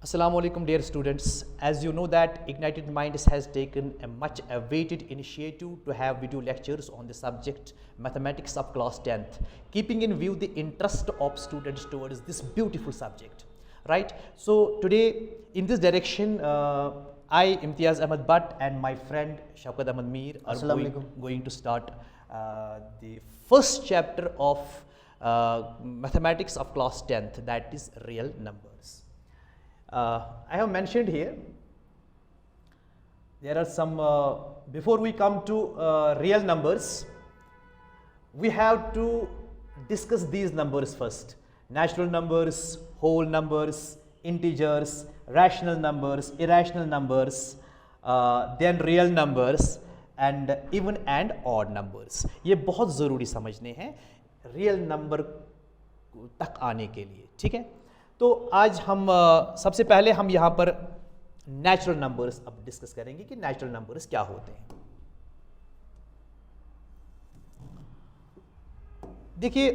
Assalamu alaikum dear students. As you know that Ignited Minds has taken a much awaited initiative to have video lectures on the subject mathematics of class 10th, keeping in view the interest of students towards this beautiful subject, right? So today in this direction, I Imtiaz Ahmad Butt and my friend Shaukat Ahmad Mir are going to start the first chapter of mathematics of class 10th, that is real numbers. I have mentioned here, there are some, before we come to real numbers, we have to discuss these numbers first. Natural numbers, whole numbers, integers, rational numbers, irrational numbers, then real numbers and even and odd numbers. ये बहुत ज़रूरी समझने हैं real number तक आने के लिए, ठीक है? तो आज हम सबसे पहले हम यहाँ पर नेचुरल नंबर्स अब डिस्कस करेंगे कि नेचुरल नंबर्स क्या होते हैं। देखिए,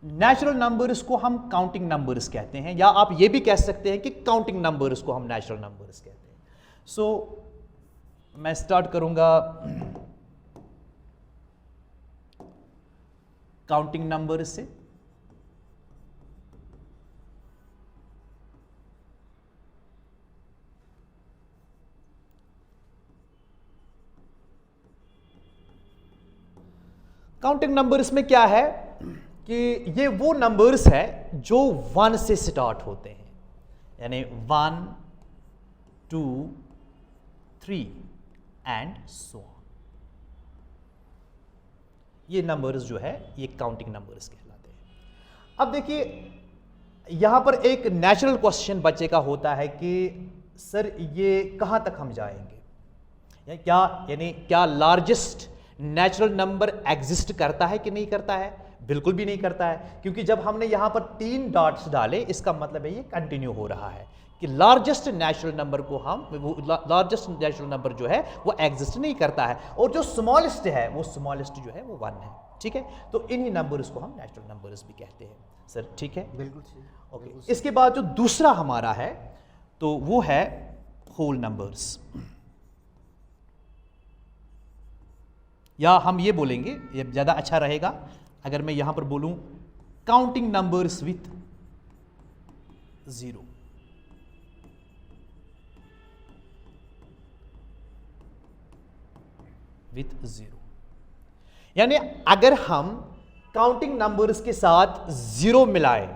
नेचुरल नंबर्स को हम काउंटिंग नंबर्स कहते हैं, या आप ये भी कह सकते हैं कि काउंटिंग नंबर्स को हम नेचुरल नंबर्स कहते हैं। सो मैं स्टार्ट करूंगा काउंटिंग नंबर्स से। काउंटिंग नंबर्स में क्या है कि ये वो नंबर्स है जो 1 से स्टार्ट होते हैं, यानी 1, 2, 3 एंड सो ऑन। ये नंबर्स जो है ये काउंटिंग नंबर्स कहलाते हैं। अब देखिए, यहां पर एक नेचुरल क्वेश्चन बच्चे का होता है कि सर ये कहां तक हम जाएंगे, या क्या लार्जेस्ट नेचुरल नंबर एग्जिस्ट करता है कि नहीं करता है? बिल्कुल भी नहीं करता है, क्योंकि जब हमने यहां पर 3 डॉट्स डाले इसका मतलब है ये कंटिन्यू हो रहा है कि लार्जेस्ट नेचुरल नंबर को लार्जेस्ट नेचुरल नंबर जो है वो एग्जिस्ट नहीं करता है, और जो स्मॉलेस्ट है वो स्मॉलेस्ट जो है वो 1 है, ठीक है? तो इन्हीं नंबर्स को हम नेचुरल नंबर्स भी कहते हैं। सर ठीक है, बिल्कुल ओके। इसके बाद जो दूसरा हमारा है तो वो है होल नंबर्स, या हम ये बोलेंगे, ये ज़्यादा अच्छा रहेगा अगर मैं यहां पर बोलूं काउंटिंग नंबर्स विथ 0। विथ 0 यानी अगर हम काउंटिंग नंबर्स के साथ 0 मिलाएं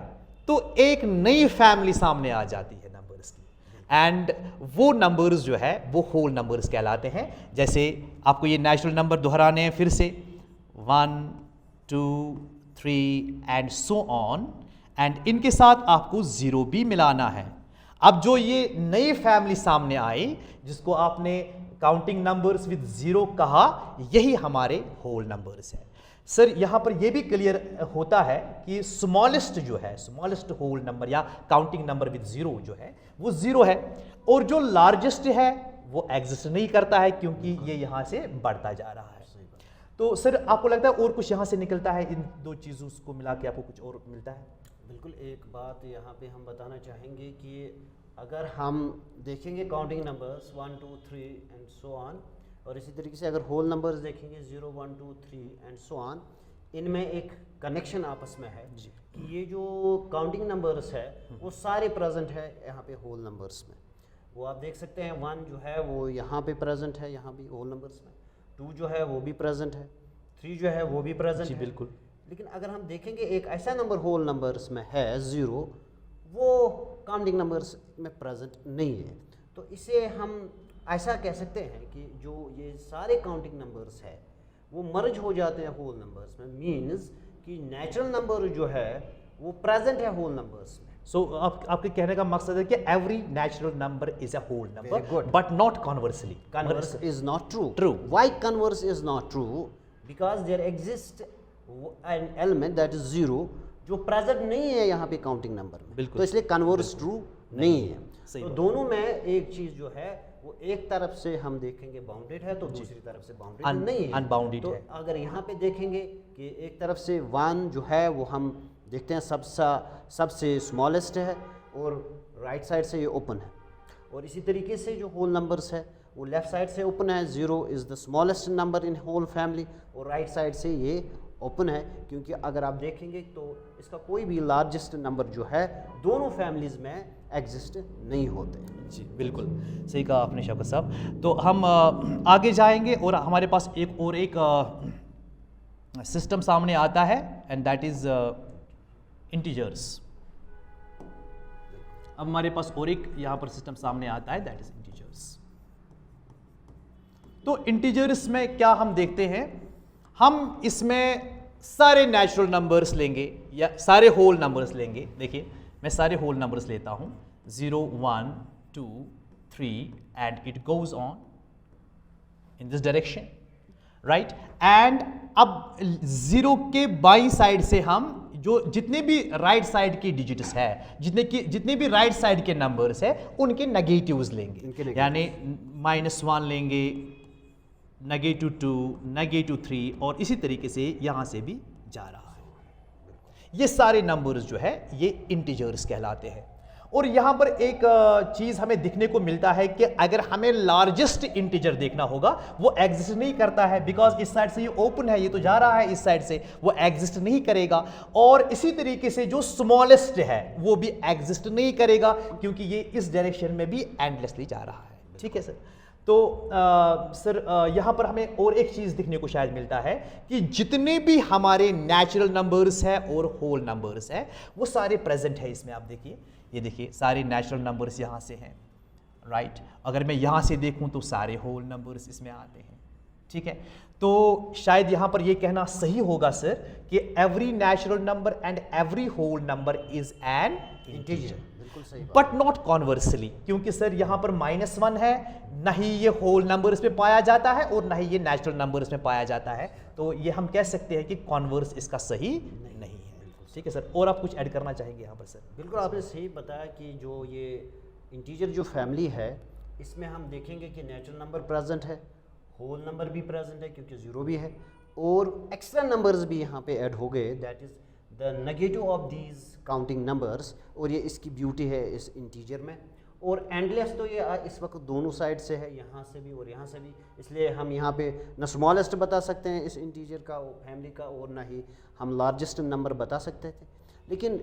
तो एक नई फैमिली सामने आ जाती है नंबर्स की, एंड वो नंबर्स जो है वो होल नंबर्स कहलाते हैं। जैसे आपको ये नेचुरल नंबर दोहराने हैं फिर से, 1, 2, 3 एंड सो ऑन, एंड इनके साथ आपको 0 भी मिलाना है। अब जो ये नई फैमिली सामने आई जिसको आपने काउंटिंग नंबर्स विद 0 कहा, यही हमारे होल नंबर्स है। सर यहाँ पर यह भी क्लियर होता है कि स्मॉलेस्ट जो है, स्मॉलेस्ट होल नंबर या काउंटिंग नंबर विद 0 जो है वो 0 है, और जो लार्जेस्ट है वो एग्जिस्ट नहीं करता है क्योंकि ये यहाँ से बढ़ता जा रहा है। तो सर आपको लगता है और कुछ यहाँ से निकलता है, इन दो चीज़ों को मिला के आपको कुछ और मिलता है? बिल्कुल। एक बात यहाँ पे हम बताना चाहेंगे कि अगर हम देखेंगे counting numbers 1, 2, 3 and so on, और इसी तरीके से अगर होल नंबर्स देखेंगे 0, 1, 2, 3 एंड सो ऑन, इनमें एक कनेक्शन आपस में है कि ये जो काउंटिंग नंबर्स है वो सारे प्रेजेंट है यहाँ पे होल नंबर्स में। वो आप देख सकते हैं 1 जो है वो यहाँ पे प्रेजेंट है, यहाँ भी होल नंबर्स में, 2 जो है वो भी प्रेजेंट है, 3 जो है वो भी प्रेजेंट है। बिल्कुल। लेकिन अगर हम देखेंगे एक ऐसा नंबर होल नंबर्स में है 0, वो काउंटिंग नंबर्स में प्रेजेंट नहीं है। तो इसे हम ऐसा कह सकते हैं कि जो ये सारे काउंटिंग नंबर्स है वो मर्ज हो जाते हैं होल नंबर्स में, मीन्स कि नेचुरल नंबर जो है वो प्रेजेंट है होल नंबर्स में। सो आपके कहने का मकसद है कि every natural number is a whole number but not conversely. Converse is not true. True. Why converse is not true? Because there exist an element that is 0 जो प्रेजेंट नहीं है यहाँ पे काउंटिंग नंबर में। बिल्कुल। तो इसलिए कन्वर्स ट्रू नहीं है। तो बात। दोनों में एक चीज जो है वो एक तरफ से हम देखेंगे बाउंडेड है तो दूसरी तरफ से बाउंडेड नहीं है, अनबाउंडेड तो है। अगर यहाँ पे देखेंगे कि एक तरफ से 1 जो है वो हम देखते हैं सबसे स्मॉलेस्ट है और राइट साइड से ये ओपन है। और इसी तरीके से जो होल नंबर्स है वो लेफ़्ट साइड से ओपन है, 0 is the smallest number in whole family, और राइट साइड से ये ओपन है, क्योंकि अगर आप देखेंगे तो इसका कोई भी लार्जेस्ट नंबर जो है दोनों फैमिलीज़ में एग्जिस्ट नहीं होते। जी बिल्कुल सही कहा आपने शौकत साहब। तो हम आगे जाएंगे और हमारे पास एक सिस्टम सामने आता है एंड दैट इज़ इंटीजर्स। अब हमारे पास और एक यहाँ पर सिस्टम सामने आता है दैट इज इंटीजर्स। तो इंटीजर्स में क्या हम देखते हैं, हम इसमें सारे नेचुरल नंबर्स लेंगे या सारे होल नंबर्स लेंगे। देखिए मैं सारे होल नंबर्स लेता हूं 0 1 2 3 and it goes on in this direction, right. And अब 0 के बाई साइड से हम जो जितने भी राइट साइड की डिजिट्स है, जितने भी राइट साइड के नंबर्स है उनके नेगेटिव्स लेंगे, यानी -1 लेंगे, -2, -3 और इसी तरीके से यहां से भी जा रहा है। ये सारे नंबर्स जो है ये इंटीजर्स कहलाते हैं। और यहां पर एक चीज हमें दिखने को मिलता है कि अगर हमें लार्जेस्ट इंटीजर देखना होगा वो एग्जिस्ट नहीं करता है, बिकॉज इस साइड से ये ओपन है, ये तो जा रहा है इस साइड से, वो एग्जिस्ट नहीं करेगा। और इसी तरीके से जो स्मॉलेस्ट है वो भी एग्जिस्ट नहीं करेगा, क्योंकि ये इस डायरेक्शन में भी एंडलेसली जा रहा है। ठीक है सर। तो सर यहाँ पर हमें और एक चीज़ दिखने को शायद मिलता है कि जितने भी हमारे नेचुरल नंबर्स है और होल नंबर्स है वो सारे प्रेजेंट है इसमें। आप देखिए, ये देखिए सारे नेचुरल नंबर्स यहाँ से हैं, राइट। अगर मैं यहाँ से देखूँ तो सारे होल नंबर्स इसमें आते हैं। ठीक है, तो शायद यहाँ पर ये कहना सही होगा सर कि every natural number and every whole number is an integer, but not conversely, क्योंकि सर यहाँ पर -1 है, ना ही ये होल नंबर्स में पाया जाता है और ना ही ये नेचुरल नंबर्स में पाया जाता है। तो ये हम कह सकते हैं कि कॉन्वर्स इसका सही नहीं है। ठीक है सर, और आप कुछ ऐड करना चाहेंगे यहाँ पर सर? बिल्कुल, आपने सही बताया कि जो ये इंटीजर जो फैमिली है इसमें हम देखेंगे कि नेचुरल नंबर प्रेजेंट है, होल नंबर भी प्रेजेंट है क्योंकि 0 भी है, और एक्स्ट्रा नंबर्स भी यहाँ पे ऐड हो गए, that is the negative of these counting numbers. और ये इसकी ब्यूटी है इस इंटीजर में। और एंडलेस तो ये इस वक्त दोनों साइड से है, यहाँ से भी और यहाँ से भी, इसलिए हम यहाँ पे न स्मॉलेस्ट बता सकते हैं इस इंटीजर का फैमिली का, और ना ही हम लार्जेस्ट नंबर बता सकते थे। लेकिन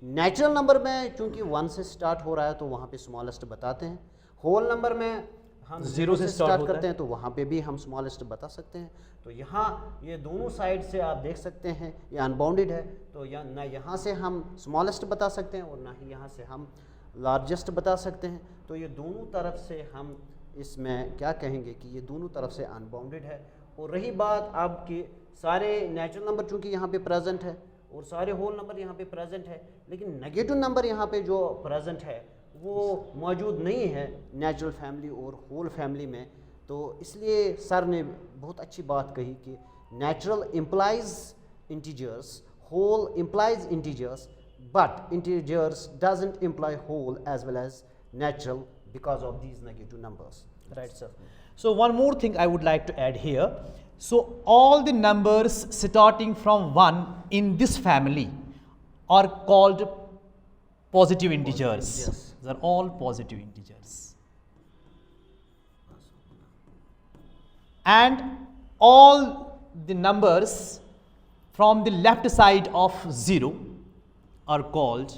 नेचुरल नंबर में चूँकि 1 से स्टार्ट हो रहा है तो वहाँ पे स्मॉलेस्ट बताते हैं, होल नंबर में हम 0 से स्टार्ट करते हैं तो वहाँ पे भी हम स्मॉलेस्ट बता सकते हैं। तो यहाँ ये दोनों साइड से आप देख सकते हैं ये अनबाउंडेड है, तो ना यहाँ से हम स्मॉलेस्ट बता सकते हैं और ना ही यहाँ से हम लार्जेस्ट बता सकते हैं। तो ये दोनों तरफ से हम इसमें क्या कहेंगे कि ये दोनों तरफ से अनबाउंडेड है। और रही बात आपके सारे नेचुरल नंबर चूँकि यहाँ पे प्रेजेंट है और सारे होल नंबर यहाँ पे प्रेजेंट है, लेकिन नेगेटिव नंबर यहाँ पे जो प्रेजेंट है वो मौजूद नहीं है नेचुरल फैमिली और होल फैमिली में। तो इसलिए सर ने बहुत अच्छी बात कही कि natural implies integers, whole implies integers, but integers doesn't imply whole as well as natural because of these negative numbers. Right, sir. So one more thing I would like to add here. So all the numbers starting from 1 in this family are called positive integers. Yes. They are all positive integers. And all the numbers from the left side of 0 are called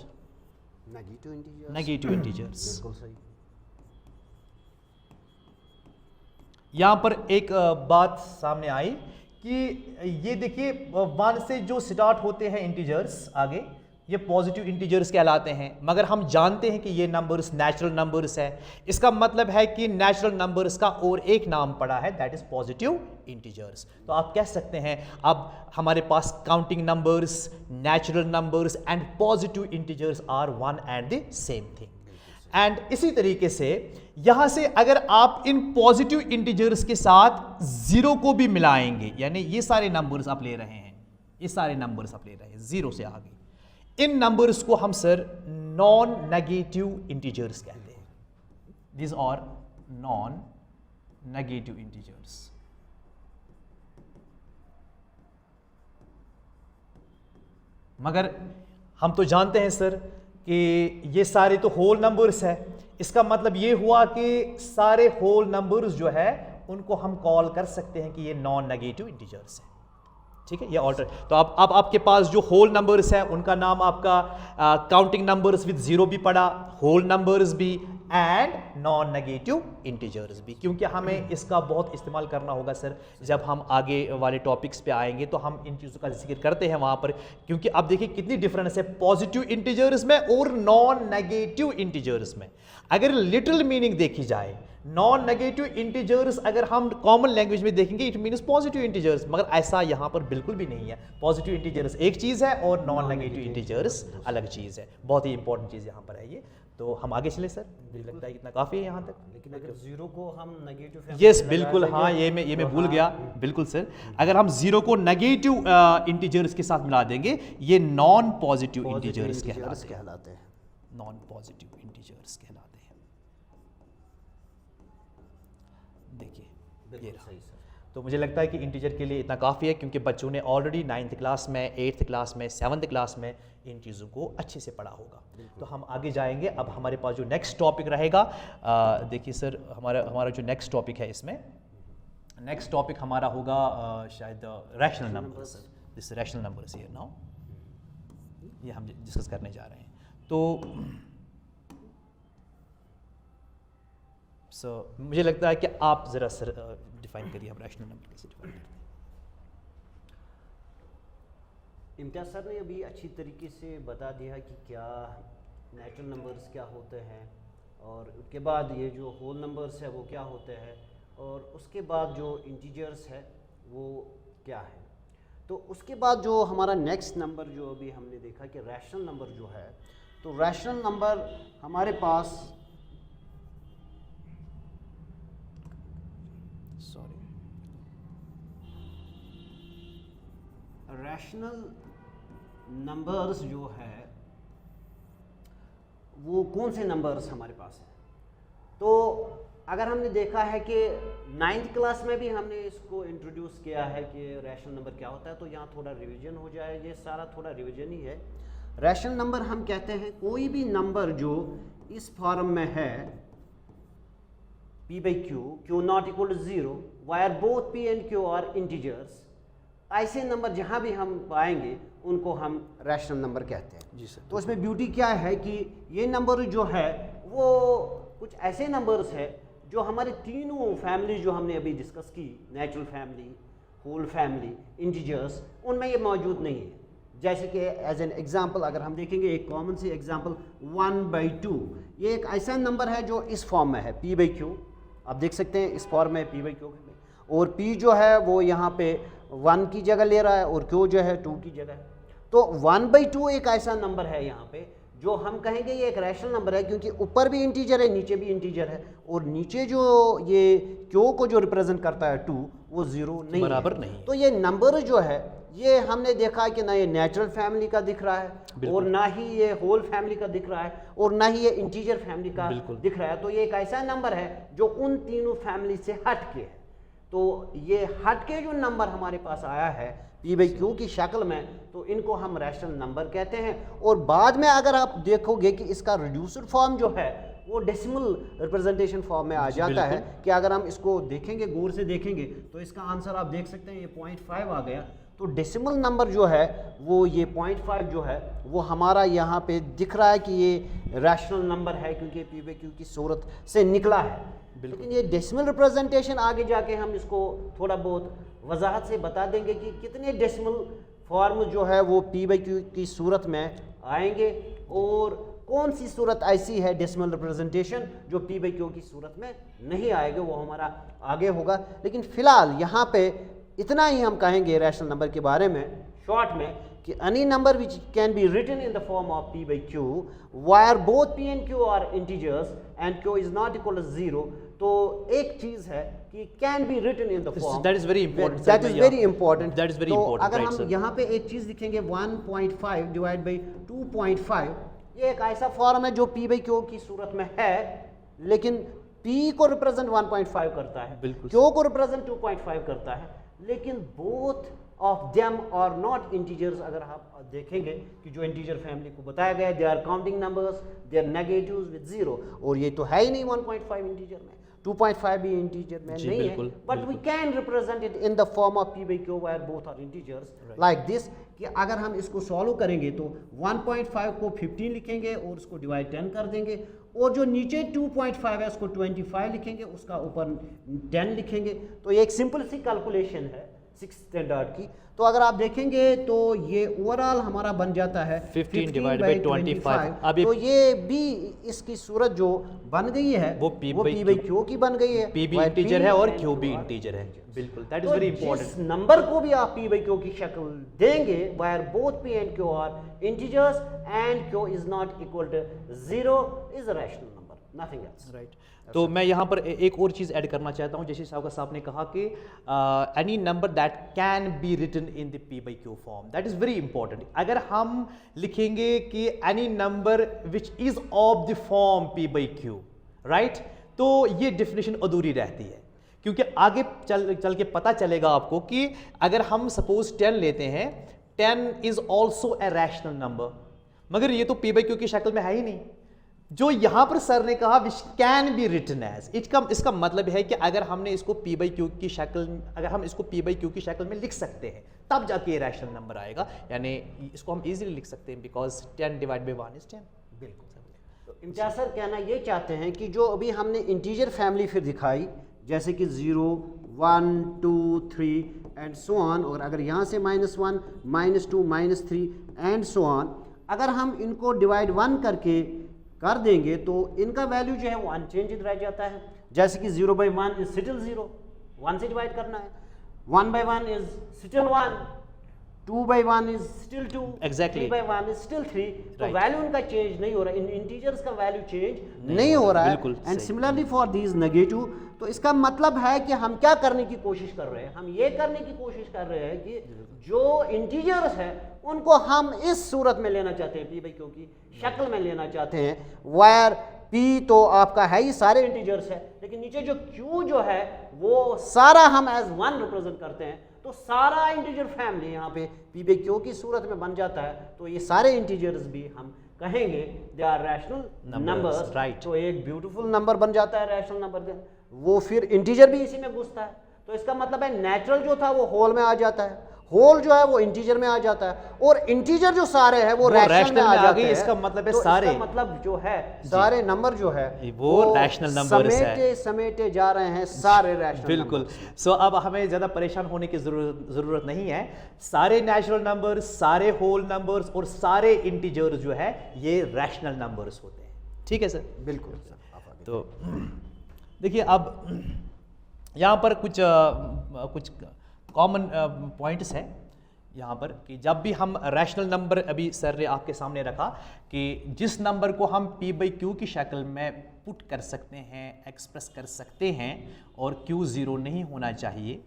negative integers. बिल्कुल सही। यहाँ पर एक बात सामने आई कि ये देखिए 1 से जो स्टार्ट होते हैं इंटीजर्स आगे, ये पॉजिटिव इंटीजर्स कहलाते हैं, मगर हम जानते हैं कि ये नंबर्स नेचुरल नंबर्स है। इसका मतलब है कि नेचुरल नंबर्स का और एक नाम पड़ा है, दैट इज पॉजिटिव इंटीजर्स। तो आप कह सकते हैं अब हमारे पास counting numbers, natural numbers and positive integers are one and the same thing. And इसी तरीके से यहां से अगर आप इन पॉजिटिव इंटीजर्स के साथ 0 को भी मिलाएंगे, यानी ये सारे नंबर्स आप ले रहे हैं, ये सारे नंबर्स आप ले रहे हैं 0 से आगे, इन नंबर्स को हम सर नॉन नेगेटिव इंटीजर्स कहते हैं। This are non negative integers. मगर हम तो जानते हैं सर कि ये सारे तो होल नंबर्स है, इसका मतलब ये हुआ कि सारे होल नंबर्स जो है उनको हम कॉल कर सकते हैं कि ये नॉन नेगेटिव इंटीजर्स हैं। ठीक है, ये ऑल्टर। तो अब आपके पास जो होल नंबर्स है उनका नाम आपका काउंटिंग नंबर्स विद जीरो भी पड़ा, होल नंबर्स भी एंड नॉन नेगेटिव इंटीजर्स भी, क्योंकि हमें इसका बहुत इस्तेमाल करना होगा सर जब हम आगे वाले टॉपिक्स पे आएंगे तो हम इन चीज़ों का जिक्र करते हैं वहाँ पर, क्योंकि अब देखिए कितनी डिफरेंस है पॉजिटिव इंटीजर्स में और नॉन नेगेटिव इंटीजर्स में। अगर लिटरल मीनिंग देखी जाए, नॉन नेगेटिव इंटीजर्स अगर हम कॉमन लैंग्वेज में देखेंगे इट मीन्स पॉजिटिव इंटीजर्स, मगर ऐसा यहाँ पर बिल्कुल भी नहीं है। पॉजिटिव इंटीजर्स एक चीज़ है और नॉन नेगेटिव इंटीजर्स अलग चीज़ है। बहुत ही इंपॉर्टेंट चीज़ यहाँ पर है ये। तो हम आगे चले सर, मुझे लगता है इतना काफ़ी है यहाँ तक। लेकिन अगर जीरो को हम नेगेटिव यस बिल्कुल, हाँ ये मैं भूल गया, बिल्कुल सर। अगर हम जीरो को नेगेटिव इंटीजर्स के साथ मिला देंगे ये नॉन पॉजिटिव इंटीजर्स कहलाते हैं। नॉन पॉजिटिव इंटीजर्स कहलाते हैं। देखिए ये रहा। सही सर। तो मुझे लगता है कि इंटीजर के लिए इतना काफ़ी है, क्योंकि बच्चों ने ऑलरेडी 9th क्लास में, 8th क्लास में, 7th क्लास में इन चीज़ों को अच्छे से पढ़ा होगा। तो हम आगे जाएंगे। अब हमारे पास जो नेक्स्ट टॉपिक रहेगा, देखिए सर हमारा जो नेक्स्ट टॉपिक है, इसमें नेक्स्ट टॉपिक हमारा होगा शायद rational number sir. This rational numbers here now, ये हम डिस्कस करने जा रहे हैं। तो मुझे लगता है कि आप ज़रा सर डिफाइन करिए, हम रैशनल नंबर कैसे डिफाइन करते हैं। इम्तियाज़ सर ने अभी अच्छी तरीके से बता दिया कि क्या नेचुरल नंबर्स क्या होते हैं, और उसके बाद ये जो होल नंबर्स है वो क्या होते हैं, और उसके बाद जो इंटीजर्स है वो क्या है। तो उसके बाद जो हमारा नेक्स्ट नंबर जो अभी हमने देखा कि रैशनल नंबर जो है, तो रैशनल नंबर हमारे पास रैशनल नंबर्स जो है वो कौन से नंबर्स हमारे पास हैं। तो अगर हमने देखा है कि 9th क्लास में भी हमने इसको इंट्रोड्यूस किया है कि रैशनल नंबर क्या होता है, तो यहाँ थोड़ा रिवीजन हो जाए। ये सारा थोड़ा रिवीजन ही है। रैशनल नंबर हम कहते हैं कोई भी नंबर जो इस फॉर्म में है p by q, q not equal to 0, where both p and q are integers, ऐसे नंबर जहाँ भी हम पाएंगे उनको हम रैशनल नंबर कहते हैं। जी सर। तो इसमें ब्यूटी क्या है कि ये नंबर जो है वो कुछ ऐसे नंबर्स है जो हमारे तीनों फैमिली जो हमने अभी डिस्कस की, natural family, whole family, integers, उनमें ये मौजूद नहीं है। जैसे कि एज एन एग्जांपल अगर हम देखेंगे एक कॉमन सी एग्जांपल 1/2, ये एक ऐसा नंबर है जो इस फॉर्म में है p by q, आप देख सकते हैं इस फॉर्म में p by q में, और p जो है वो यहाँ पे 1 की जगह ले रहा है और q जो है 2 की जगह है। तो 1/2 एक ऐसा नंबर है यहाँ पे जो हम कहेंगे ये एक रैशनल नंबर है, क्योंकि ऊपर भी इंटीजर है नीचे भी इंटीजर है, और नीचे जो ये q को जो रिप्रेजेंट करता है 2 वो 0 नहीं बराबर है। नहीं। तो ये नंबर जो है ये हमने देखा कि ना ये नेचुरल फैमिली का दिख रहा है और ना ही ये होल फैमिली का दिख रहा है और ना ही ये इंटीजर फैमिली का दिख रहा है। तो ये एक ऐसा नंबर है जो उन तीनों फैमिली से हट के है। तो ये हट के जो नंबर हमारे पास आया है p by q की शक्ल में, तो इनको हम रैशनल नंबर कहते हैं। और बाद में अगर आप देखोगे कि इसका रिड्यूस्ड फॉर्म जो है वो डेसिमल रिप्रेजेंटेशन फॉर्म में आ जाता है, कि अगर हम इसको देखेंगे, गौर से देखेंगे, तो इसका आंसर आप देख सकते हैं ये 0.5 आ गया। तो डेसिमल नंबर जो है वो ये 0.5 जो है वो हमारा यहाँ पे दिख रहा है कि ये रैशनल नंबर है, क्योंकि p by q की सूरत से निकला है। लेकिन ये डेसिमल रिप्रेजेंटेशन आगे जाके हम इसको थोड़ा बहुत वजाहत से बता देंगे कि कितने डेसिमल फॉर्म जो है वो p by q की सूरत में आएंगे और कौन सी सूरत ऐसी है डेसिमल रिप्रेजेंटेशन जो p by q की सूरत में नहीं आएगा, वो हमारा आगे होगा। लेकिन फिलहाल यहाँ पे इतना ही हम कहेंगे रैशनल नंबर के बारे में शॉर्ट में कि any number which can be written in the form of p by q where both p and q are integers and q is not equal to 0। तो एक चीज है कि can be written in the form, that is very important, that is very important, that is very तो important. अगर हम यहाँ पे एक चीज लिखेंगे 1.5 डिवाइड बाई 2.5, ये एक ऐसा फॉर्म है जो p by q की सूरत में है, लेकिन p को रिप्रेजेंट 1.5 करता है, q को रिप्रेजेंट 2.5 करता है, लेकिन बोथ ऑफ देम और नॉट इंटीजर्स। अगर आप देखेंगे कि जो इंटीजर फैमिली को बताया गया है, they are counting numbers, they are negatives with zero, और ये तो है ही नहीं 1.5 इंटीजर में, 2.5 भी इंटीजर में जी, नहीं बिल्कुल, है, but we can represent it in the form of p by q where both are integers like this, कि अगर हम इसको सॉल्व करेंगे तो 1.5 को 15 लिखेंगे और उसको डिवाइड 10 कर देंगे, और जो नीचे 2.5 है उसको 25 लिखेंगे, उसका ऊपर 10 लिखेंगे। तो ये एक सिंपल सी कैलकुलेशन है 6th स्टैंडर्ड की। तो अगर आप देखेंगे तो ये ओवरऑल हमारा बन जाता है 15 डिवाइड बाई 25। अब तो ये भी इसकी सूरत जो बन गई है वो p by q की बन गई है, p भी इंटीजर है और q भी इंटीजर है, बिल्कुल, दैट इज वेरी इंपॉर्टेंट। जिस नंबर को भी आप p by q की शक्ल देंगे, where both p and q are integers and q is not equal to 0 is a rational number, nothing else, right. तो मैं यहाँ पर एक और चीज़ ऐड करना चाहता हूँ, जैसे साहब ने कहा कि any number that can be written in the p by q form, that is very important. अगर हम लिखेंगे कि any number which is of the form p by q, right, तो ये डेफिनेशन अधूरी रहती है, क्योंकि आगे चल के पता चलेगा आपको कि अगर हम सपोज 10 लेते हैं, 10 is also a rational number, मगर ये तो p by q की शक्ल में है ही नहीं। जो यहां पर सर ने कहा which can be written as, इसका मतलब है कि अगर हमने इसको p by q की शक्ल, अगर हम इसको p by q की शक्ल में लिख सकते हैं तब जाके ये रैशनल नंबर आएगा, यानी इसको हम इजीली लिख सकते हैं बिकॉज 10 डिवाइड बाई 1 इज 10। बिल्कुल। तो इम्तियाज सर कहना ये चाहते हैं कि जो अभी हमने इंटीजर फैमिली फिर दिखाई, जैसे कि 0 1 2 3 एंड सो ऑन, और अगर यहाँ से -1 -2 -3 एंड सो ऑन, अगर हम इनको डिवाइड 1 करके कर देंगे तो इनका वैल्यू जो है वो अनचेंज्ड रह जाता है। जैसे कि 0 by 1 इज स्टिल 0, 1 से डिवाइड करना है, 1 by 1 is still 1, 2 by 1 is still 2, Exactly. 3 by 1 is still 3। तो Right. वैल्यू उनका चेंज नहीं हो रहा, इन इंटीजर्स का वैल्यू चेंज नहीं हो रहा है। बिल्कुल एंड सही। सिमिलरली फॉर दीज नेगेटिव, तो इसका मतलब है कि हम क्या करने की कोशिश कर रहे हैं, हम ये करने की कोशिश कर रहे हैं कि जो इंटीजर्स है उनको हम इस सूरत में लेना चाहते हैं, p by q की शक्ल में लेना चाहते हैं, वायर p तो आपका है ही सारे इंटीजर्स है, लेकिन नीचे जो q जो है वो सारा हम एज 1 रिप्रेजेंट करते हैं, तो सारा इंटीजर फैमिली यहाँ पे p by q की सूरत में बन जाता है। तो ये सारे इंटीजर्स भी हम कहेंगे they are rational numbers, right. तो एक ब्यूटीफुल नंबर बन जाता है रैशनल नंबर, वो फिर इंटीजर भी इसी में घुसता है। तो इसका मतलब है नेचुरल जो था वो होल में आ जाता है, होल जो है वो इंटीजर में आ जाता है, और इंटीजर जो सारे हैं वो रैशनल में आ जाते हैं। इसका मतलब है तो सारे, इसका मतलब जो है सारे नंबर जो है वो रैशनल नंबर्स है, समेटे जा रहे हैं सारे रैशनल। बिल्कुल। सो अब हमें ज़्यादा परेशान होने की ज़रूरत नहीं है, सारे नेचुरल नंबर्स, सारे होल नंबर्स और सारे इंटीजर्स जो है ये रैशनल नंबर्स होते हैं, ठीक है सर? बिल्कुल। तो देखिए अब यहाँ पर कुछ कॉमन पॉइंट्स हैं यहाँ पर कि जब भी हम रैशनल नंबर, अभी सर ने आपके सामने रखा कि जिस नंबर को हम p by q की शक्ल में पुट कर सकते हैं, एक्सप्रेस कर सकते हैं, और q 0 नहीं होना चाहिए,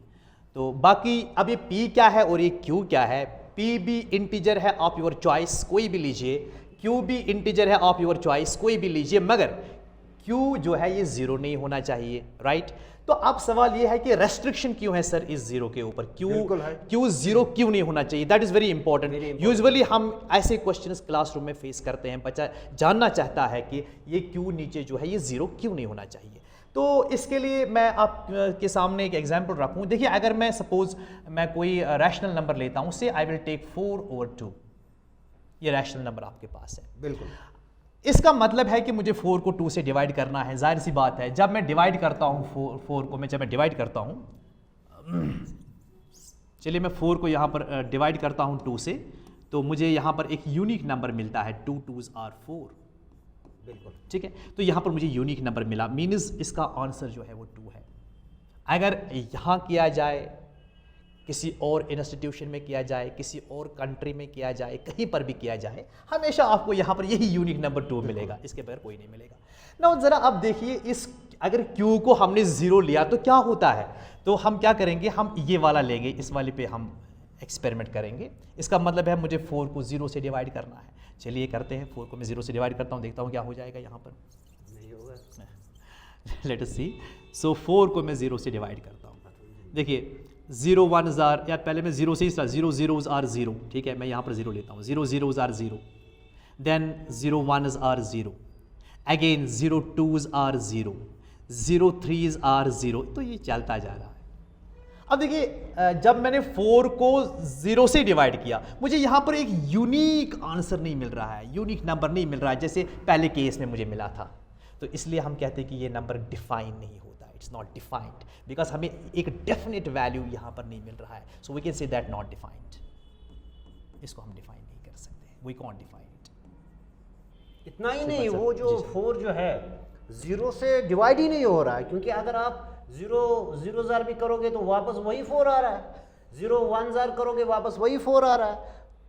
तो बाकी अब ये p क्या है और ये q क्या है, p भी इंटीजर है, आप योर चॉइस कोई भी लीजिए, q भी इंटीजर है, आप योर चॉइस कोई भी लीजिए, मगर q जो है ये 0 नहीं होना चाहिए, राइट? तो अब सवाल ये है कि रेस्ट्रिक्शन क्यों है सर इस 0 के ऊपर, क्यों 0 क्यों नहीं होना चाहिए? That is very important. Usually हम ऐसे क्वेश्चंस क्लासरूम में फेस करते हैं, बच्चा जानना चाहता है कि ये क्यों नीचे जो है ये 0 क्यों नहीं होना चाहिए। तो इसके लिए मैं आपके सामने एक एग्जांपल रखूं। देखिए अगर मैं सपोज मैं कोई रैशनल नंबर लेता हूं, से आई विल टेक 4/2, ये रैशनल नंबर आपके पास है। बिल्कुल। इसका मतलब है कि मुझे 4 को 2 से डिवाइड करना है। जाहिर सी बात है, जब मैं डिवाइड करता हूँ 4 को, जब मैं डिवाइड करता हूँ, चलिए मैं 4 को यहाँ पर डिवाइड करता हूँ 2 से, तो मुझे यहाँ पर एक यूनिक नंबर मिलता है, 2 2s are 4। बिल्कुल ठीक है, तो यहाँ पर मुझे यूनिक नंबर मिला, मीन्स इसका आंसर जो है वो 2 है। अगर यहाँ किया जाए, किसी और इंस्टीट्यूशन में किया जाए, किसी और कंट्री में किया जाए, कहीं पर भी किया जाए, हमेशा आपको यहाँ पर यही यूनिक नंबर 2 मिलेगा, इसके बगैर कोई नहीं मिलेगा। ना ज़रा अब देखिए, इस अगर Q को हमने 0 लिया तो क्या होता है, तो हम क्या करेंगे, हम ये वाला लेंगे, इस वाले पे हम एक्सपेरिमेंट करेंगे। इसका मतलब है मुझे 4 को 0 से डिवाइड करना है। चलिए करते हैं, 4 को मैं 0 से डिवाइड करता हूँ, देखता हूँ क्या हो जाएगा यहाँ पर। नहीं होगा। लेट अस सी। सो 4 को मैं 0 से डिवाइड करता हूँ। देखिए 0 1s आर, या पहले मैं 0 से ही स्टार्ट, 0 0s आर 0, ठीक है, मैं यहाँ पर 0 लेता हूँ, 0 0s are 0, then 0 1s are 0, again 0 2s are 0, 0 3s are 0, तो ये चलता जा रहा है। अब देखिए जब मैंने 4 को 0 से डिवाइड किया, मुझे यहाँ पर एक यूनिक आंसर नहीं मिल रहा है, यूनिक नंबर नहीं मिल रहा है जैसे पहले केस में मुझे मिला था। तो इसलिए हम कहते हैं कि ये नंबर डिफाइन नहीं होता, इट्स नॉट डिफाइंड, बिकॉज हमें एक डेफिनेट वैल्यू यहाँ पर नहीं मिल रहा है। So we can say that not defined, इसको हम डिफाइन नहीं कर सकते, वी कॉन्ट डिफाइन इट। इतना ही नहीं, वो जो 4 जो है 0 से डिवाइड ही नहीं हो रहा है, क्योंकि अगर आप 0 जार भी करोगे तो वापस वही 4 आ रहा है, 0 1 जार करोगे वापस वही 4 आ रहा है।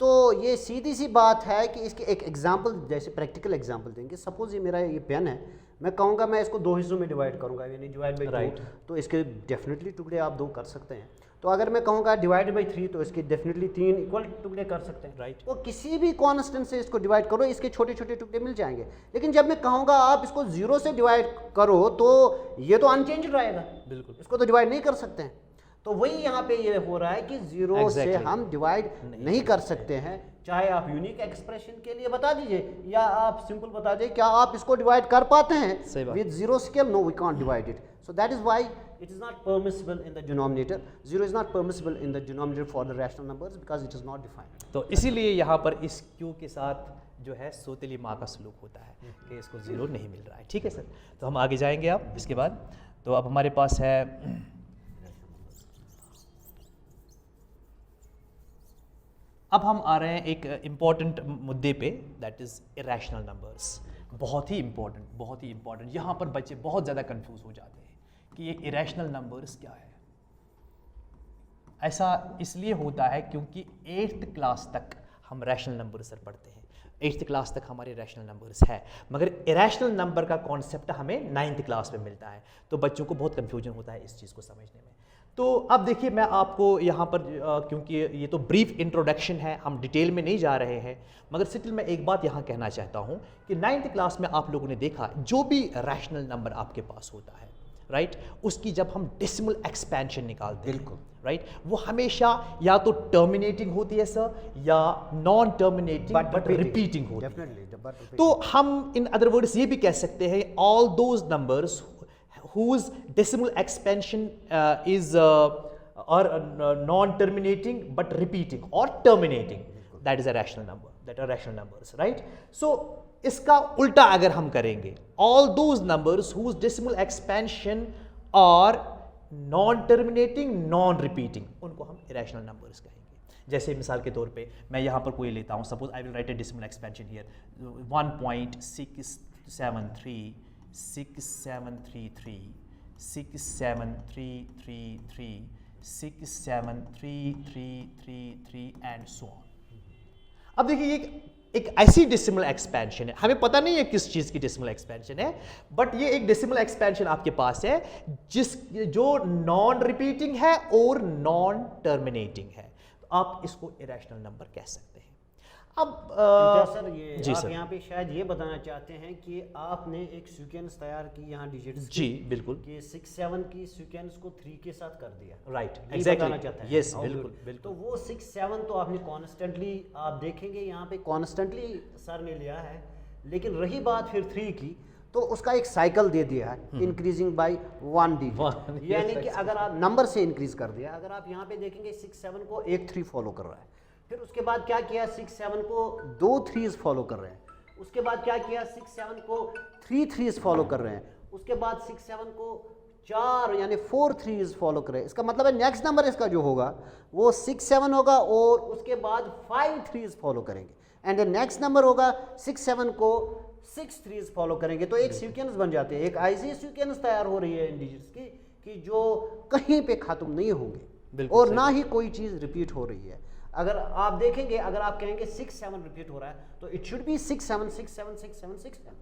तो ये सीधी सी बात है कि इसके एक एग्जांपल, जैसे प्रैक्टिकल एग्जांपल देंगे। सपोज ये मेरा ये पेन है, मैं कहूँगा मैं इसको 2 हिस्सों में डिवाइड करूँगा, यानी डिवाइड बाई 2, तो इसके डेफिनेटली टुकड़े आप 2 कर सकते हैं। तो अगर मैं कहूँगा डिवाइड बाई 3, तो इसके डेफिनेटली 3 इक्वल टुकड़े कर सकते हैं। राइट। तो किसी भी कांस्टेंट से इसको डिवाइड करो, इसके छोटे छोटे टुकड़े मिल जाएंगे। लेकिन जब मैं कहूँगा आप इसको 0 से डिवाइड करो, तो ये तो अनचेंज्ड रहेगा, बिल्कुल, इसको तो डिवाइड नहीं कर सकते हैं। तो वही यहाँ पे ये हो रहा है कि 0 से हम डिवाइड नहीं कर सकते हैं, चाहे आप यूनिक एक्सप्रेशन के लिए बता दीजिए या आप सिंपल बता दीजिए, क्या आप इसको डिवाइड कर पाते हैं with 0 scale? No, we can't divide it. So that is why it is not permissible in the denominator. 0 is not permissible in the denominator for the rational numbers because it is not defined. तो इसीलिए यहाँ पर इस Q के साथ जो है सोतेली माँ का सलूक होता है कि इसको 0 नहीं मिल रहा है। ठीक है सर, तो हम आगे जाएंगे अब इसके बाद। तो अब हमारे पास है अब हम आ रहे हैं एक इम्पॉर्टेंट मुद्दे पे, दैट इज़ इरेशनल नंबर्स। बहुत ही इम्पॉर्टेंट। यहाँ पर बच्चे बहुत ज़्यादा कंफ्यूज हो जाते हैं कि ये इरेशनल नंबर्स क्या है। ऐसा इसलिए होता है क्योंकि 8th क्लास तक हम रैशनल नंबर सर पढ़ते हैं, 8th क्लास तक हमारे रैशनल नंबर्स है, मगर इरेशनल नंबर का कॉन्सेप्ट हमें 9th क्लास में मिलता है। तो बच्चों को बहुत कंफ्यूजन होता है इस चीज़ को समझने में। तो अब देखिए मैं आपको यहाँ पर क्योंकि ये तो ब्रीफ इंट्रोडक्शन है, हम डिटेल में नहीं जा रहे हैं, मगर स्टिल मैं एक बात यहाँ कहना चाहता हूँ कि 9th क्लास में आप लोगों ने देखा जो भी रैशनल नंबर आपके पास होता है, राइट, उसकी जब हम डेसिमल एक्सपेंशन निकालते हैं, बिल्कुल राइट, वो हमेशा या तो टर्मिनेटिंग होती है सर या नॉन टर्मिनेटिंग बट रिपीटिंग होती है। तो हम इन अदर वर्ड्स ये भी कह सकते हैं all those numbers whose decimal expansion is or non-terminating but repeating or terminating, that is a rational number, that are rational numbers, right? So इसका उल्टा अगर हम करेंगे, all those numbers whose decimal expansion are non-terminating, non-repeating, उनको हम irrational numbers कहेंगे। जैसे मिसाल के तौर पे मैं यहाँ पर कोई लेता हूँ, suppose I will write a decimal expansion here 1.673 6733 67333 67333 and so on. अब देखिए ये एक ऐसी डेसिमल एक्सपेंशन है, हमें पता नहीं है किस चीज की डेसिमल एक्सपेंशन है, बट ये एक डेसिमल एक्सपेंशन आपके पास है जो नॉन रिपीटिंग है और नॉन टर्मिनेटिंग है, तो आप इसको इरेशनल नंबर कह सकते हैं। अब सर ये आप यहाँ पे शायद ये बताना चाहते हैं कि आपने एक सीक्वेंस तैयार की यहाँ डिजिट्स, जी बिल्कुल, कि 6 7 की सीक्वेंस को 3 के साथ कर दिया, राइट, एग्जैक्टली, यस बिल्कुल। तो वो 6 7 तो आपने कॉन्स्टेंटली, आप देखेंगे यहाँ पे कॉन्स्टेंटली सर ने लिया है, लेकिन रही बात फिर 3 की, तो उसका एक साइकिल दे दिया है, इंक्रीजिंग बाय 1 डिजिट, यानी कि अगर आप नंबर से इंक्रीज कर दिया, अगर आप यहाँ पे देखेंगे 6 7 को एक 3 फॉलो कर रहा है, फिर उसके बाद क्या किया 6 7 को 2 3s फॉलो कर रहे हैं, उसके बाद क्या किया 6 7 को 3 3s फॉलो कर रहे हैं, उसके बाद 6 7 को 4 यानी 4 3s फॉलो कर रहे हैं। इसका मतलब है नेक्स्ट नंबर इसका जो होगा वो 6 7 होगा और उसके बाद 5 3s फॉलो करेंगे, एंड नेक्स्ट नंबर होगा 6 7 को 6 3s फॉलो करेंगे। तो एक सीक्वेंस बन जाते हैं, एक ऐसी सीक्वेंस तैयार हो रही है इन डिजिट्स की कि जो कहीं पे खत्म नहीं होंगे और ना ही कोई चीज़ रिपीट हो रही है। अगर आप देखेंगे, अगर आप कहेंगे 6 7 रिपीट हो रहा है तो इट शुड बी 6 7 6 7 6 7 6 7।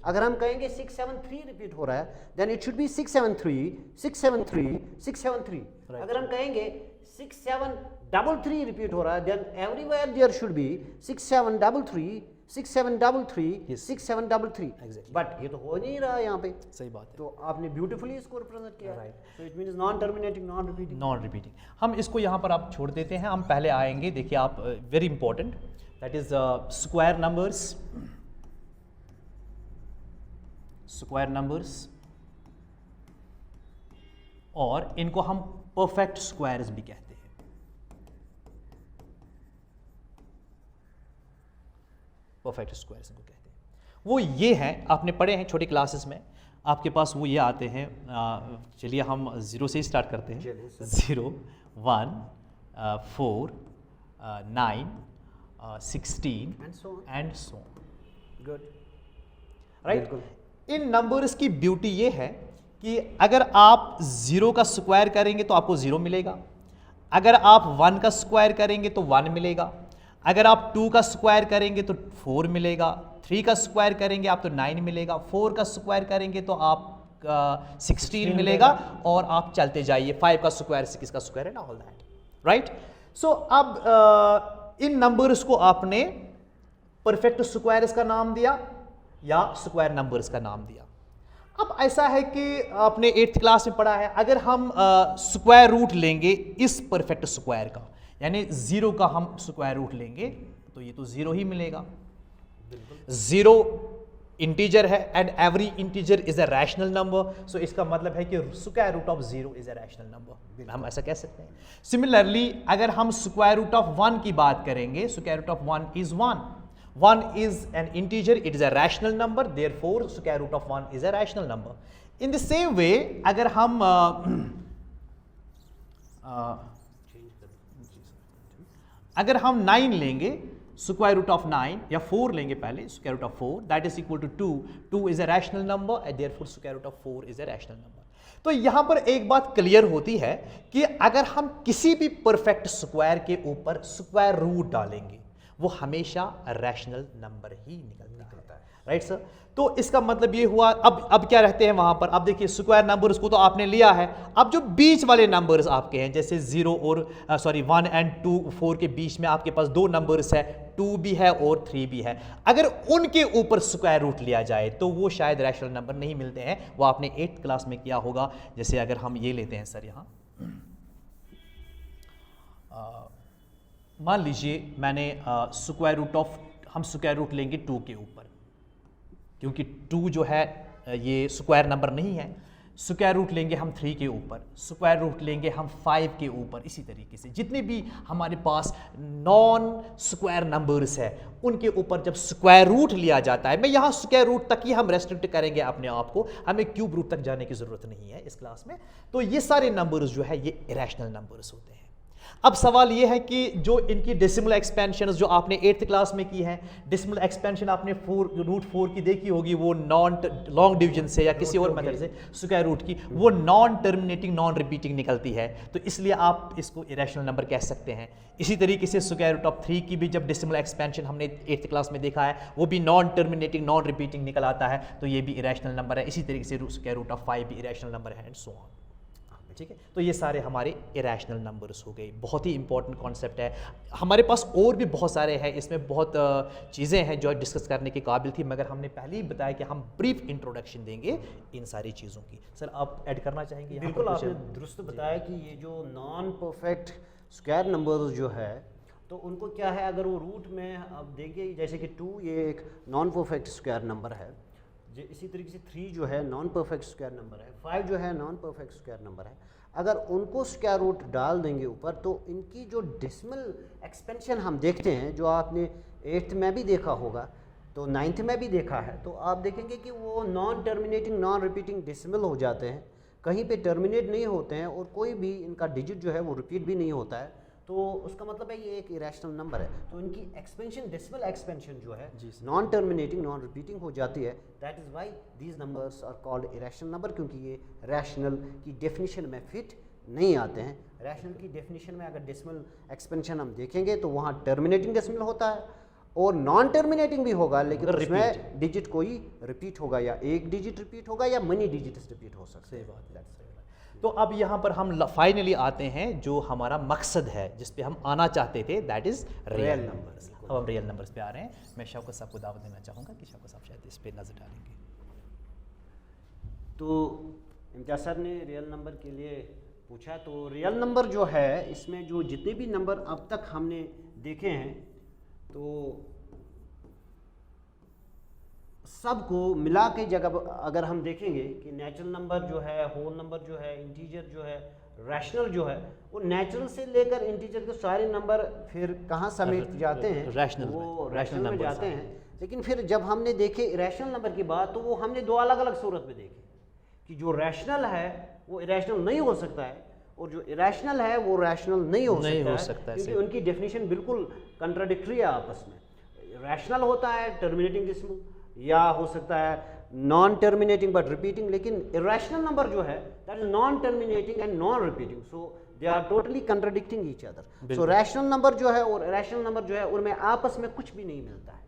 अगर हम कहेंगे 6 7 3 रिपीट हो रहा है देन इट शुड बी 6 7 3 6 7 3 6 7 3। अगर हम कहेंगे 6 7 3 3 रिपीट हो रहा है then everywhere there should be 6 7 3 3 6733 Yes. 6733 Exactly. But ये तो हो नहीं रहा यहाँ पे, सही बात है, तो आपने ब्यूटीफुली इसको रिप्रेजेंट किया। Right. So it means non terminating non repeating. Non repeating. हम इसको यहाँ पर आप छोड़ देते हैं, हम पहले आएंगे, देखिए आप, very important, that is square numbers. Square numbers, और इनको हम परफेक्ट स्क्वायर्स भी कहते हैं। परफेक्ट स्क्वायर्स इनको कहते हैं। वो ये हैं, आपने पढ़े हैं छोटी क्लासेस में, आपके पास वो ये आते हैं। चलिए हम ज़ीरो से ही स्टार्ट करते हैं। चलिए sir. 0 1 4 9 16 and so and so. Good, right. बिल्कुल। इन नंबर्स की ब्यूटी ये है कि अगर आप 0 का स्क्वायर करेंगे तो आपको 0 मिलेगा, अगर आप 1 का स्क्वायर करेंगे तो 1 मिलेगा, अगर आप 2 का स्क्वायर करेंगे तो 4 मिलेगा, 3 का स्क्वायर करेंगे आप तो 9 मिलेगा, 4 का स्क्वायर करेंगे तो आप 16 मिलेगा, और आप चलते जाइए, 5 का स्क्वायर 6 का square and all that, right. So अब इन नंबर्स को आपने परफेक्ट स्क्वायर्स का नाम दिया या स्क्वायर नंबर्स का नाम दिया। अब ऐसा है कि आपने 8th क्लास में पढ़ा है, अगर हम स्क्वायर रूट लेंगे इस परफेक्ट स्क्वायर का, यानी 0 का हम स्क्वायर रूट लेंगे तो ये तो 0 ही मिलेगा। 0 इंटीजर है and every integer is a rational number, so इसका मतलब है कि square root of 0 is a rational number, हम ऐसा कह सकते हैं। सिमिलरली अगर हम स्क्वायर रूट ऑफ 1 की बात करेंगे, square root of 1 is 1, 1 is an integer, it is a rational number, therefore square root of 1 is a rational number. In the same way अगर हम अगर हम 9 लेंगे, स्क्वायर रूट ऑफ 9, या 4 लेंगे पहले, square root of 4, that is equal to 2 is a rational number and therefore square root of 4 is a rational number. तो यहां पर एक बात क्लियर होती है कि अगर हम किसी भी परफेक्ट स्क्वायर के ऊपर स्क्वायर रूट डालेंगे वो हमेशा रैशनल नंबर ही निकलता है, राइट सर। तो इसका मतलब ये हुआ, अब क्या रहते हैं वहां पर, अब देखिए स्क्वायर नंबर्स को तो आपने लिया है, अब जो बीच वाले नंबर्स आपके हैं, जैसे 0 और 1 एंड 2 4 के बीच में आपके पास 2 नंबर्स है, 2 भी है और 3 भी है, अगर उनके ऊपर स्क्वायर रूट लिया जाए तो वो शायद रैशनल नंबर नहीं मिलते हैं। वो आपने 8th क्लास में किया होगा। जैसे अगर हम ये लेते हैं सर, यहाँ मान लीजिए मैंने स्क्वायर रूट ऑफ, हम स्क्वायर रूट लेंगे 2 के ऊपर, क्योंकि 2 जो है ये स्क्वायर नंबर नहीं है। स्क्वायर रूट लेंगे हम 3 के ऊपर, स्क्वायर रूट लेंगे हम 5 के ऊपर। इसी तरीके से जितने भी हमारे पास नॉन स्क्वायर नंबर्स है उनके ऊपर जब स्क्वायर रूट लिया जाता है, मैं यहाँ स्क्वायर रूट तक ही हम रेस्ट्रिक्ट करेंगे अपने आप को, हमें क्यूब रूट तक जाने की ज़रूरत नहीं है इस क्लास में। तो ये सारे नंबर्स जो है ये इरेशनल नंबर्स होते हैं। अब सवाल ये है कि जो इनकी डेसिमल एक्सपेंशन जो आपने 8th क्लास में की है, डेसिमल एक्सपेंशन आपने √4 की देखी होगी, वो नॉन लॉन्ग डिवीजन से या किसी और मेथड से स्क्वायर रूट की, वो नॉन टर्मिनेटिंग नॉन रिपीटिंग निकलती है, तो इसलिए आप इसको इरेशनल नंबर कह सकते हैं। इसी तरीके से स्क्वायर रूट ऑफ 3 की भी जब डेसिमल एक्सपेंशन हमने 8th क्लास में देखा है, वो भी नॉन टर्मिनेटिंग नॉन रिपीटिंग निकल आता है, तो ये भी इरेशनल नंबर है। इसी तरीके से स्क्वायर रूट ऑफ 5 भी इरेशनल नंबर है एंड सो ऑन, ठीक है। तो ये सारे हमारे इरेशनल नंबर्स हो गए। बहुत ही इंपॉर्टेंट कॉन्सेप्ट है। हमारे पास और भी बहुत सारे हैं, इसमें बहुत चीज़ें हैं जो डिस्कस करने के काबिल थी, मगर हमने पहले ही बताया कि हम ब्रीफ इंट्रोडक्शन देंगे इन सारी चीज़ों की। सर आप ऐड करना चाहेंगे यहाँ पर? बिल्कुल, आपने दुरुस्त बताया कि ये जो नॉन परफेक्ट स्क्वायर नंबर्स जो है तो उनको क्या है, अगर वो रूट में अब देखिए जैसे कि 2 ये एक नॉन परफेक्ट स्क्वायर नंबर है, इसी तरीके से 3 जो है नॉन परफेक्ट स्क्वायर नंबर है, 5 जो है नॉन परफेक्ट स्क्वायर नंबर है। अगर उनको स्क्वायर रूट डाल देंगे ऊपर तो इनकी जो डेसिमल एक्सपेंशन हम देखते हैं, जो आपने 8th में भी देखा होगा तो 9th में भी देखा है, तो आप देखेंगे कि वो non terminating non repeating decimal हो जाते हैं, कहीं पे टर्मिनेट नहीं होते हैं और कोई भी इनका डिजिट जो है वो रिपीट भी नहीं होता है, तो उसका मतलब है ये एक इरेशनल नंबर है। तो इनकी एक्सपेंशन डेसिमल एक्सपेंशन जो है नॉन टर्मिनेटिंग नॉन रिपीटिंग हो जाती है। That is why these numbers are called irrational number, क्योंकि ये रैशनल की डेफिनेशन में फिट नहीं आते हैं। रैशनल की डेफिनेशन में अगर डेसिमल एक्सपेंशन हम देखेंगे तो वहाँ टर्मिनेटिंग डेसिमल होता है और नॉन टर्मिनेटिंग भी होगा, लेकिन उसमें डिजिट कोई रिपीट होगा, या एक डिजिट रिपीट होगा या मनी डिजिट्स रिपीट हो सकते हैं। सही बात है। तो अब यहाँ पर हम फाइनली आते हैं जो हमारा मकसद है, जिस पे हम आना चाहते थे, दैट इज़ रियल नंबर्स। अब हम रियल नंबर्स पे आ रहे हैं। मैं शौकत साहब को दावत देना चाहूँगा कि शौकत साहब शायद इस पे नज़र डालेंगे। तो इम्तियाज़ सर ने रियल नंबर के लिए पूछा, तो रियल नंबर जो है इसमें जो जितने भी नंबर अब तक हमने देखे हैं, तो सबको मिला के जगह अगर हम देखेंगे कि नेचुरल नंबर जो है, होल नंबर जो है, इंटीजर जो है, रैशनल जो है, वो नेचुरल से लेकर इंटीजर के सारे नंबर फिर कहाँ समेट जाते हैं, रैशनल वो रैशनल में जाते हैं। लेकिन फिर जब हमने देखे इरेशनल नंबर की बात, तो वो हमने दो अलग अलग सूरत में देखे कि जो रैशनल है वो इरेशनल नहीं हो सकता है, और जो इरेशनल है वो रैशनल नहीं हो सकता है, क्योंकि उनकी डेफिनेशन बिल्कुल कंट्राडिक्टरी है आपस में। रैशनल होता है टर्मिनेटिंग डेसिमल, या हो सकता है नॉन टर्मिनेटिंग बट रिपीटिंग, लेकिन इरेशनल नंबर जो है that is non terminating and non repeating, so they are totally contradicting each other. So rational number जो है और इरेशनल नंबर जो है उनमें आपस में कुछ भी नहीं मिलता है।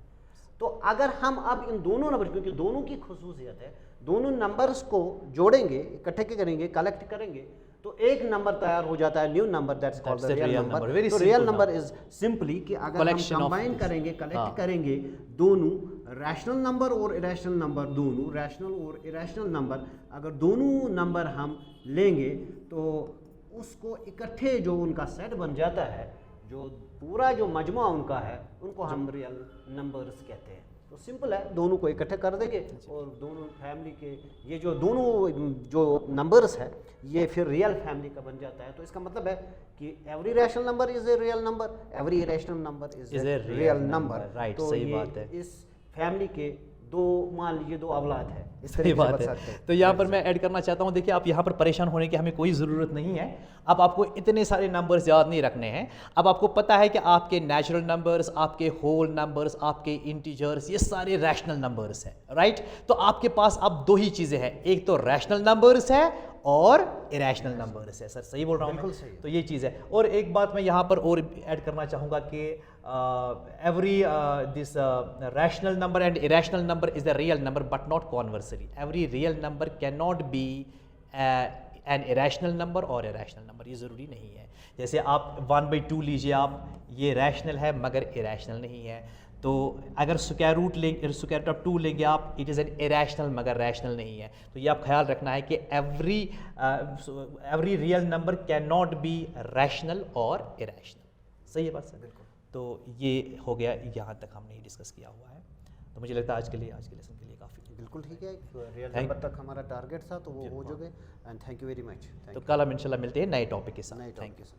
तो अगर हम अब इन दोनों नंबर, क्योंकि दोनों की खुसूसियत है, दोनों नंबर्स को जोड़ेंगे, इकट्ठे करेंगे, कलेक्ट करेंगे, तो एक नंबर तैयार हो जाता है, new number, that's called the real number. तो रियल नंबर इज सिंपली कि अगर हम कंबाइन करेंगे, कलेक्ट करेंगे दोनों रैशनल नंबर और इरेशनल नंबर, दोनों रैशनल और इरेशनल नंबर, अगर दोनों नंबर हम लेंगे तो उसको इकट्ठे जो उनका सेट बन जाता है, जो पूरा जो मजमा उनका है, उनको हम रियल नंबर्स कहते हैं। तो सिंपल है, दोनों को इकट्ठे कर देंगे और दोनों फैमिली के ये जो दोनों जो नंबर्स है ये फिर रियल फैमिली का बन जाता है। तो इसका मतलब है कि every rational number is a real number, every irrational number is a real number. Right, तो सही बात है। इस फैमिली के दो, मान लीजिए दो औलाद है, इस सही बात है। तो यहाँ पर मैं ऐड करना चाहता हूँ, देखिए आप यहाँ पर परेशान होने की हमें कोई ज़रूरत नहीं है। अब आपको इतने सारे नंबर्स याद नहीं रखने हैं। अब आपको पता है कि आपके नेचुरल नंबर्स, आपके होल नंबर्स, आपके इंटीजर्स, ये सारे रैशनल नंबर्स हैं, राइट। तो आपके पास अब दो ही चीज़ें हैं, एक तो रैशनल नंबर्स है और इरेशनल नंबर्स है। सर सही बोल रहा हूँ? बिल्कुल सही। तो ये चीज़ है। और एक बात मैं यहाँ पर और ऐड करना चाहूँगा कि every this rational number and irrational number is a real number but not conversely. Every real number cannot be an irrational number or a rational number. ये ज़रूरी नहीं है। जैसे आप 1/2 लीजिए, आप ये रैशनल है मगर इरेशनल नहीं है। तो अगर स्क्वायर रूट लेंगे, स्क्वायर रूट ऑफ 2 लेंगे आप, इट इज़ एन इरेशनल मगर रैशनल नहीं है। तो ये आप ख्याल रखना है कि every real number can not be rational और इरेशनल। सही है बात सर? बिल्कुल। तो ये हो गया, यहाँ तक हमने डिस्कस किया हुआ है। तो मुझे लगता है आज के लेसन के लिए काफ़ी। बिल्कुल ठीक है, रियल नंबर तक हमारा टारगेट था, तो वो हो चुके। And thank you very much. तो कल हम इंशाल्लाह मिलते हैं नए टॉपिक के साथ। Thank you sir.